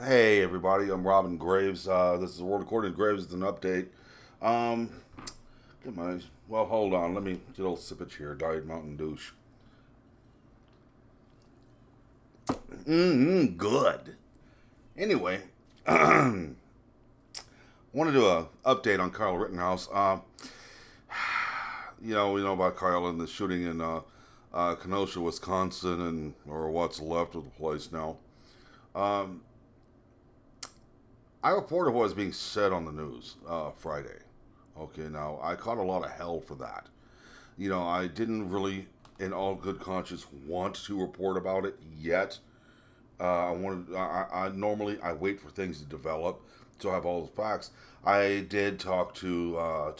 Hey everybody, I'm Robin Graves. This is World According to Graves. It's an update. Um, Get my well. Hold on. Let me get a little sippage here. Diet Mountain Douche. Good. Anyway, I want to do a update on Kyle Rittenhouse. We know about Kyle and the shooting in Kenosha, Wisconsin, and or what's left of the place now. Um, I reported what was being said on the news Friday. Okay, now I caught a lot of hell for that. I didn't really, in all good conscience, want to report about it yet. I wanted. I normally I wait for things to develop, so I have all the facts. I did talk to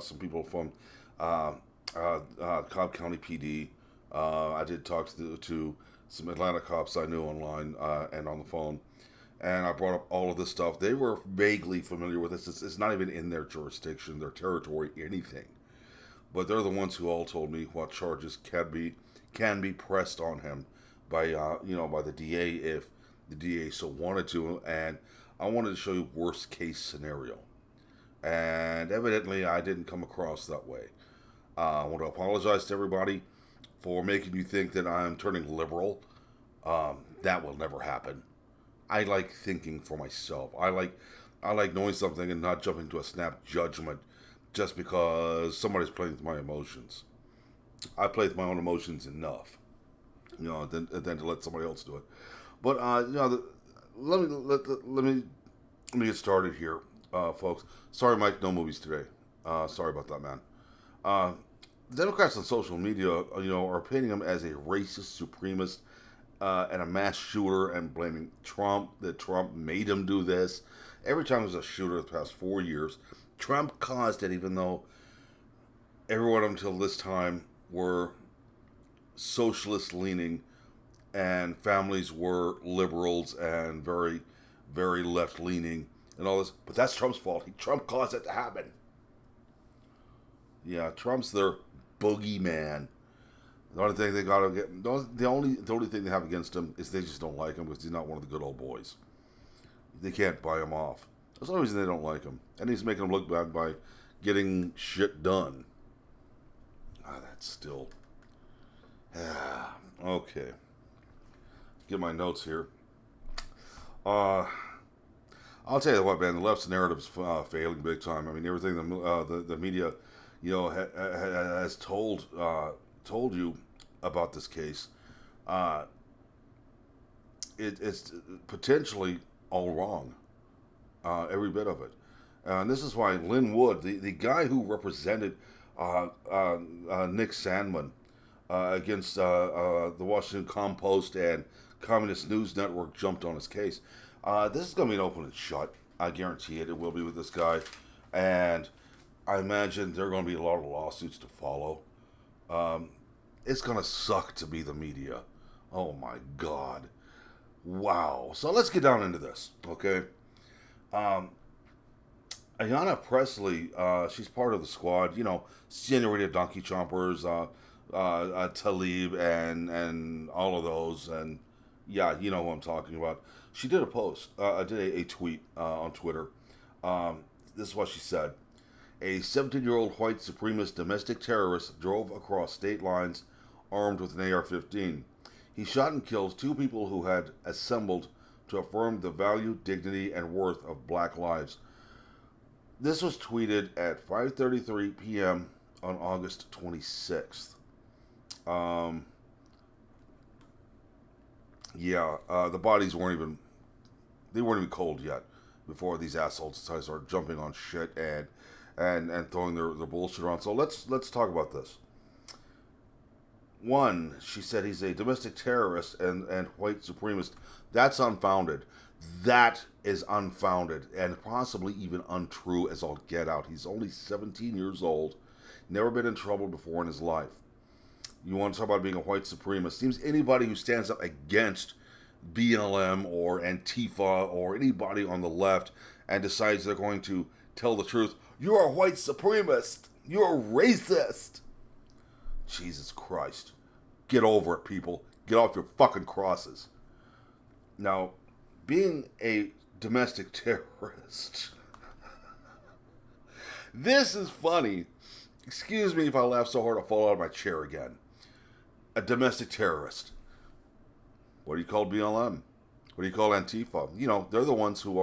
some people from uh, Cobb County PD. I did talk to some Atlanta cops I knew online and on the phone, and I brought up all of this stuff. They were vaguely familiar with this. It's not even in their jurisdiction, their territory, anything. But they're the ones who all told me what charges can be pressed on him by by the DA if the DA so wanted to. And I wanted to show you worst case scenario. And evidently, I didn't come across that way. I want to apologize to everybody for making you think that I'm turning liberal. That will never happen. I like thinking for myself. I like knowing something and not jumping to a snap judgment just because somebody's playing with my emotions. I play with my own emotions enough, than to let somebody else do it. But let me get started here, folks. Sorry, Mike, no movies today. Sorry about that, man. Uh, Democrats on social media, are painting him as a racist supremacist and a mass shooter and blaming Trump, that Trump made him do this. Every time there's a shooter the past 4 years, Trump caused it, even though everyone until this time were socialist leaning and families were liberals and very, very left leaning and all this. But that's Trump's fault. Trump caused it to happen. Yeah, Trump's their boogeyman. The only thing they gotta get, the only thing they have against him is they just don't like him because he's not one of the good old boys. They can't buy him off. That's the only reason they don't like him, and he's making them look bad by getting shit done. That's still okay. Get my notes here. Uh, I'll tell you what, man. The left's narrative is failing big time. I mean, everything the media, has told you about this case. Uh, it's potentially all wrong, every bit of it. And this is why Lynn Wood, the guy who represented Nick Sandman against the Washington Compost and Communist News Network, jumped on his case. This is going to be an open and shut. I guarantee it. It will be with this guy. And I imagine there are going to be a lot of lawsuits to follow. Um, it's going to suck to be the media. Oh my God. Wow. So let's get down into this, okay? Um, Ayanna Presley, she's part of the squad. Senorita Donkey Chompers, Talib, and all of those. And yeah, you know who I'm talking about. She did a post, did a tweet on Twitter. This is what she said. A 17-year-old white supremacist domestic terrorist drove across state lines armed with an AR-15. He shot and killed two people who had assembled to affirm the value, dignity, and worth of black lives. This was tweeted at 5:33 p.m. on August 26th. Um, the bodies weren't even cold yet before these assholes decided to start jumping on shit and throwing their bullshit around. So let's talk about this. One, she said he's a domestic terrorist and white supremacist. That's unfounded. That is unfounded and possibly even untrue as all get out. He's only 17 years old, never been in trouble before in his life. You want to talk about being a white supremacist? Seems anybody who stands up against BLM or Antifa or anybody on the left and decides they're going to tell the truth, you're a white supremacist. You're a racist. Jesus Christ. Get over it, people. Get off your fucking crosses. Now, being a domestic terrorist. This is funny. Excuse me if I laugh so hard I'll fall out of my chair again. A domestic terrorist. What do you call BLM? What do you call Antifa? You know, they're the ones who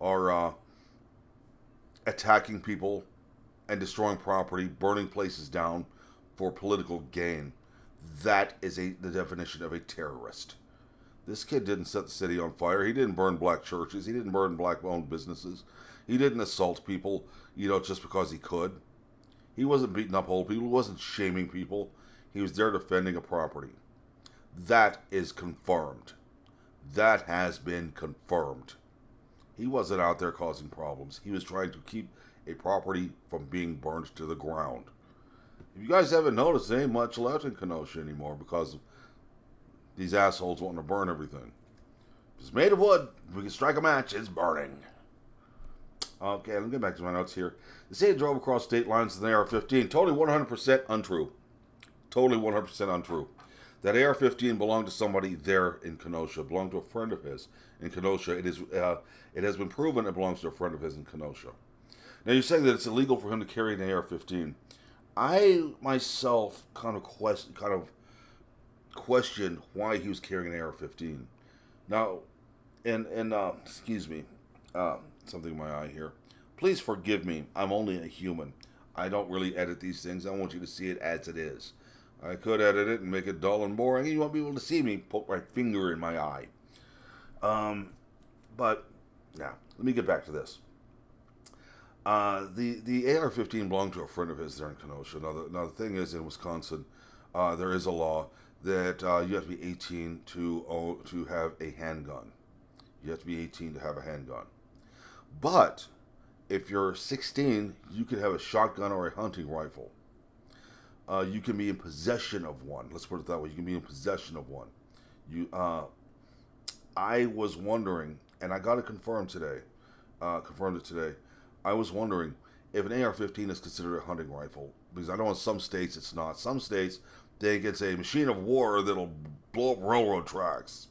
are attacking people and destroying property, burning places down for political gain. That is the definition of a terrorist. This kid didn't set the city on fire. He didn't burn black churches. He didn't burn black-owned businesses. He didn't assault people, just because he could. He wasn't beating up old people. He wasn't shaming people. He was there defending a property. That is confirmed. That has been confirmed. He wasn't out there causing problems. He was trying to keep a property from being burned to the ground. If you guys haven't noticed, there ain't much left in Kenosha anymore because these assholes wanting to burn everything. If it's made of wood, we can strike a match, it's burning. Okay, let me get back to my notes here. They say it drove across state lines in the AR-15. Totally 100% untrue. Totally 100% untrue. That AR-15 belonged to somebody there in Kenosha. It belonged to a friend of his in Kenosha. It has been proven it belongs to a friend of his in Kenosha. Now you're saying that it's illegal for him to carry an AR-15. I myself kind of questioned why he was carrying an AR-15. Now, excuse me, something in my eye here. Please forgive me. I'm only a human. I don't really edit these things. I want you to see it as it is. I could edit it and make it dull and boring, and you won't be able to see me poke my finger in my eye. But, yeah, let me get back to this. The AR-15 belonged to a friend of his there in Kenosha. Now the thing is, in Wisconsin, there is a law that you have to be 18 to have a handgun. You have to be 18 to have a handgun. But if you're 16, you can have a shotgun or a hunting rifle. You can be in possession of one. Let's put it that way. You can be in possession of one. I was wondering, and I got it confirmed today. I was wondering if an AR-15 is considered a hunting rifle, because I know in some states it's not. Some states they think it's a machine of war that'll blow up railroad tracks.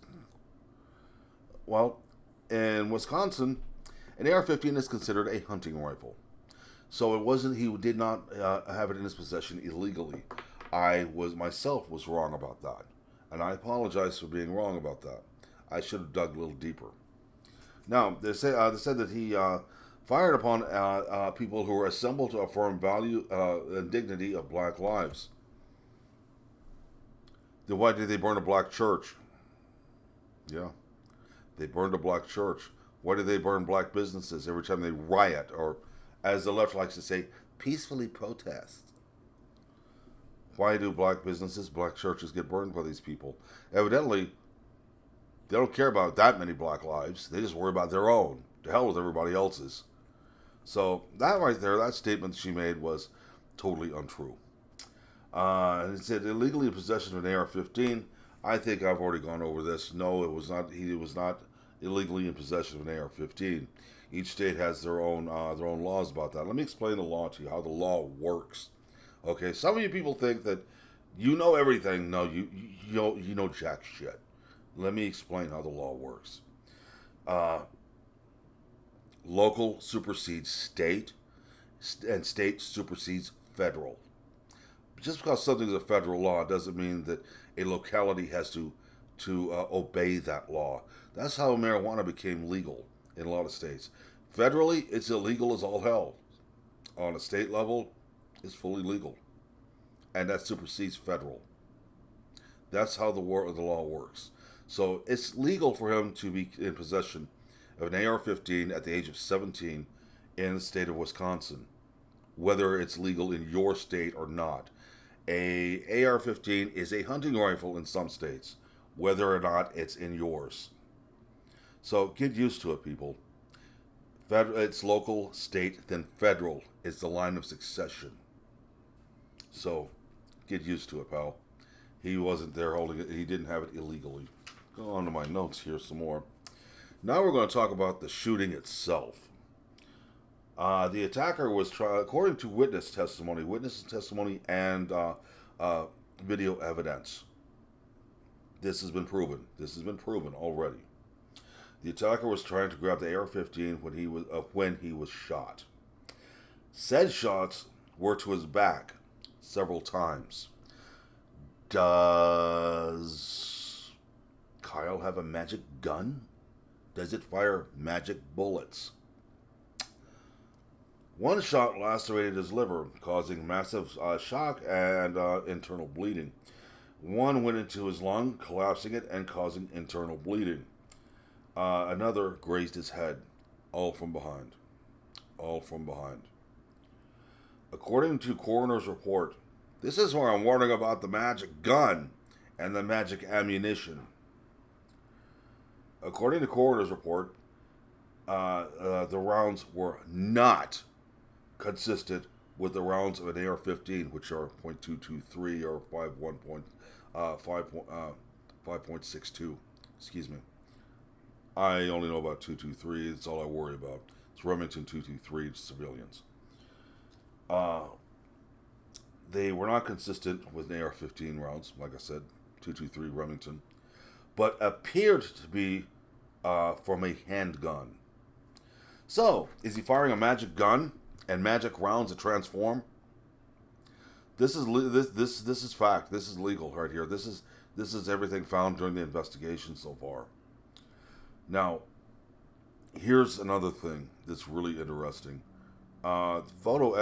Well, in Wisconsin, an AR-15 is considered a hunting rifle. So it wasn't, he did not have it in his possession illegally. I myself was wrong about that. And I apologize for being wrong about that. I should have dug a little deeper. Now, they said that he fired upon people who were assembled to affirm value and dignity of black lives. Then why did they burn a black church? Yeah, they burned a black church. Why did they burn black businesses every time they riot, or, as the left likes to say, peacefully protest? Why do black businesses, black churches get burned by these people? Evidently, they don't care about that many black lives. They just worry about their own. To hell with everybody else's. So that right there, that statement she made was totally untrue. And it said illegally in possession of an AR-15. I think I've already gone over this. No, it was not. He was not illegally in possession of an AR-15. Each state has their own laws about that. Let me explain the law to you, how the law works. Okay, some of you people think that you know everything. No, you know jack shit. Let me explain how the law works. Local supersedes state, and state supersedes federal. Just because something's a federal law doesn't mean that a locality has to obey that law. That's how marijuana became legal in a lot of states. Federally, it's illegal as all hell. On a state level, it's fully legal. And that supersedes federal. That's how the law works. So it's legal for him to be in possession of an AR-15 at the age of 17 in the state of Wisconsin, whether it's legal in your state or not. A AR-15 is a hunting rifle in some states, whether or not it's in yours. So get used to it, people. It's local, state, then federal is the line of succession. So get used to it, pal. He wasn't there holding it. He didn't have it illegally. Go on to my notes here some more. Now we're going to talk about the shooting itself. The attacker was according to witness testimony and video evidence. This has been proven. This has been proven already. The attacker was trying to grab the AR-15 when he was shot. Said shots were to his back several times. Does Kyle have a magic gun? Does it fire magic bullets? One shot lacerated his liver, causing massive shock and internal bleeding. One went into his lung, collapsing it and causing internal bleeding. Another grazed his head, all from behind. All from behind. According to coroner's report, this is where I'm warning about the magic gun and the magic ammunition. According to coroner's report, the rounds were not consistent with the rounds of an AR-15, which are .223 or 5.62. Excuse me. I only know about 223. That's all I worry about. It's Remington 223 civilians. They were not consistent with an AR-15 rounds, like I said, 223 Remington, but appeared to be from a handgun. So, is he firing a magic gun and magic rounds that transform? This is fact. This is legal right here. This is everything found during the investigation so far. Now, here's another thing that's really interesting. Photo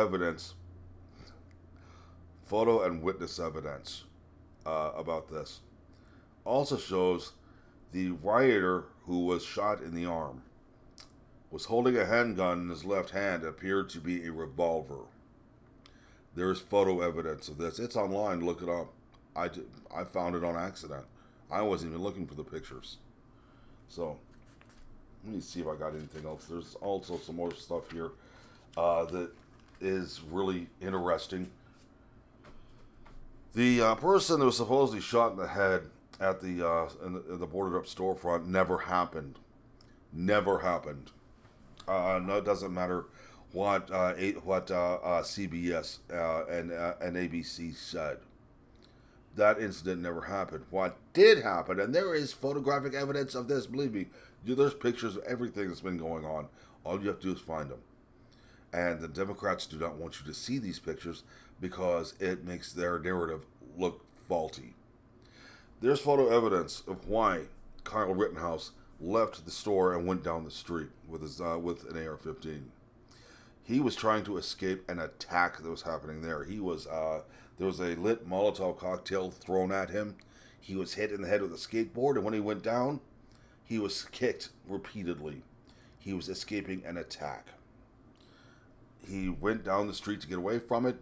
and witness evidence about this also shows the rioter who was shot in the arm was holding a handgun in his left hand that appeared to be a revolver. There's photo evidence of this. It's online. Look it up. I found it on accident. I wasn't even looking for the pictures. So, let me see if I got anything else. There's also some more stuff here that is really interesting. The person that was supposedly shot in the head at in the boarded up storefront never happened. Never happened. No, it doesn't matter what CBS and ABC said. That incident never happened. What did happen, and there is photographic evidence of this, believe me, there's pictures of everything that's been going on. All you have to do is find them. And the Democrats do not want you to see these pictures because it makes their narrative look faulty. There's photo evidence of why Kyle Rittinhouse left the store and went down the street with an AR-15. He was trying to escape an attack that was happening there. There was a lit Molotov cocktail thrown at him. He was hit in the head with a skateboard, and when he went down, he was kicked repeatedly. He was escaping an attack. He went down the street to get away from it,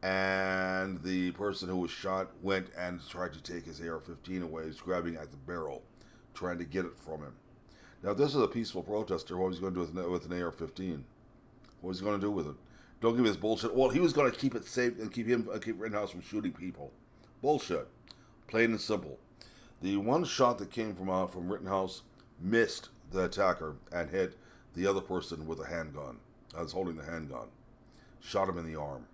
and the person who was shot went and tried to take his AR-15 away. He was grabbing at the barrel, trying to get it from him. Now, if this is a peaceful protester, what was he going to do with an AR-15? What was he going to do with it? Don't give me this bullshit. Well, he was going to keep it safe and keep Rittenhouse from shooting people. Bullshit. Plain and simple. The one shot that came from Rittenhouse missed the attacker and hit the other person with a handgun. I was holding the handgun. Shot him in the arm.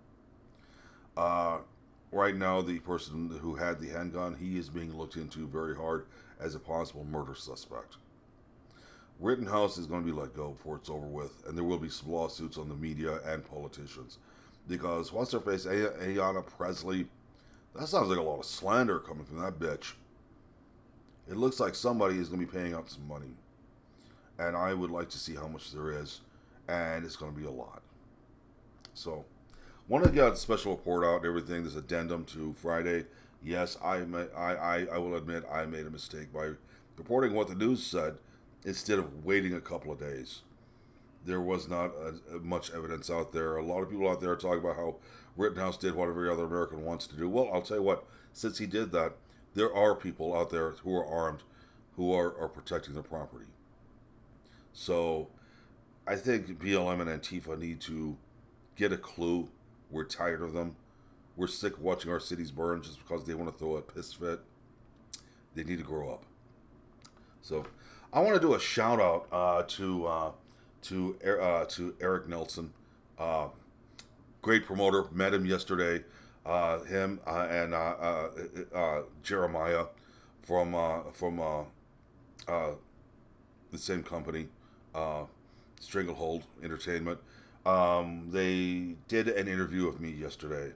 Right now, the person who had the handgun, he is being looked into very hard as a possible murder suspect. Rittenhouse is going to be let go before it's over with, and there will be some lawsuits on the media and politicians. Because what's her face, Ayanna Presley, that sounds like a lot of slander coming from that bitch. It looks like somebody is going to be paying out some money. And I would like to see how much there is, and it's going to be a lot. So, want to get a special report out and everything, this addendum to Friday. Yes, I will admit I made a mistake by reporting what the news said instead of waiting a couple of days. There was not much evidence out there. A lot of people out there are talking about how Rittenhouse did what every other American wants to do. Well, I'll tell you what, since he did that, there are people out there who are armed who are protecting their property. So, I think BLM and Antifa need to get a clue. We're tired of them. We're sick of watching our cities burn just because they want to throw a piss fit. They need to grow up. So, I want to do a shout out to Eric Nelson, great promoter. Met him yesterday. Him and Jeremiah from the same company, Stranglehold Entertainment. They did an interview of me yesterday.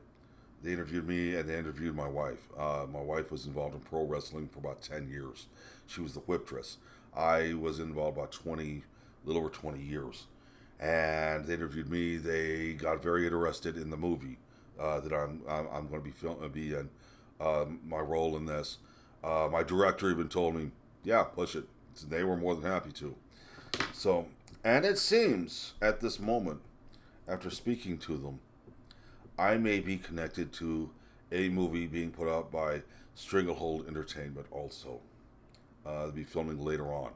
They interviewed me and they interviewed my wife. My wife was involved in pro wrestling for about 10 years. She was the whiptress. I was involved about 20, little over 20 years. And they interviewed me. They got very interested in the movie that I'm going to be in. My role in this. My director even told me, yeah, push it. So they were more than happy to. So, and it seems at this moment, after speaking to them, I may be connected to a movie being put out by Stranglehold Entertainment also. They'll be filming later on.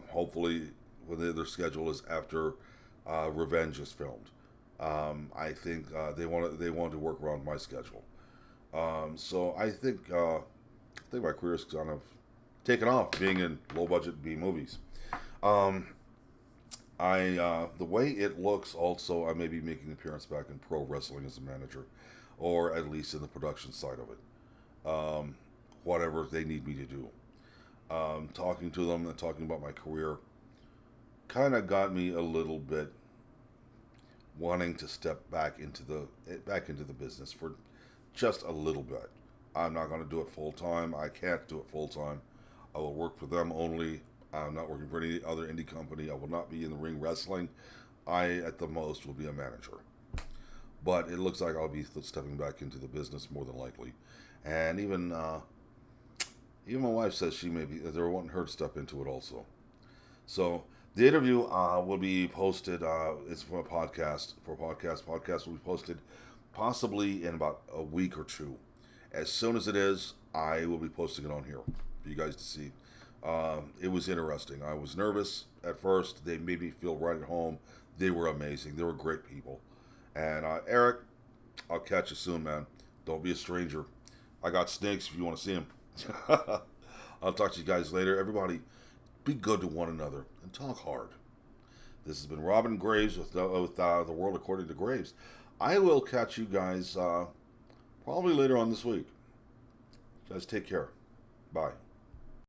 Hopefully, when their schedule is after Revenge is filmed. I think they want to work around my schedule. So I think my career is kind of taken off being in low budget B movies. The way it looks, also, I may be making an appearance back in pro wrestling as a manager, or at least in the production side of it. Whatever they need me to do. Talking to them and talking about my career kind of got me a little bit wanting to step back into the business for just a little bit. I'm not going to do it full time. I can't do it full time. I will work for them only. I'm not working for any other indie company. I will not be in the ring wrestling. I, at the most, will be a manager. But it looks like I'll be stepping back into the business more than likely. And even my wife says they're wanting her to step into it also. So the interview will be posted. It's for a podcast. Podcast will be posted possibly in about a week or two. As soon as it is, I will be posting it on here for you guys to see. It was interesting. I was nervous at first. They made me feel right at home. They were amazing. They were great people. And Eric, I'll catch you soon, man. Don't be a stranger. I got snakes if you want to see them. I'll talk to you guys later. Everybody, be good to one another and talk hard. This has been Robin Graves with The World According to Graves. I will catch you guys probably later on this week. You guys take care. Bye.